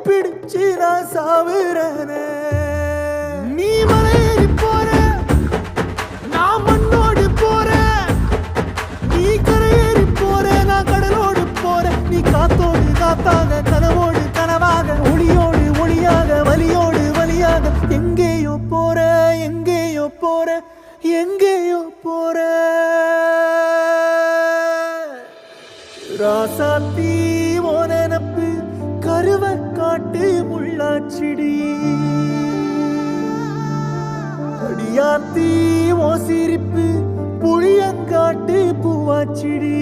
பிடிச்சு நான் சாவுறேனே நீ மலையேறி போற நான் மண்ணோடு போறேன் நீ கரையேறி போற நான் கடலோடு போறேன் நீ காத்தோடு காத்தாக கனவோடு கனவாக ஒளியோடு ஒளியாக வலியோடு வலியாக எங்கேயோ போற எங்கேயோ போற எங்கேயோ போற ராசாத்தி ஓ நினப்பு கருவ காட்டு முள்ளாச்சிடி அடியாத்தி ஓ சிரிப்பு புளியங்காட்டு பூவாச்சிடி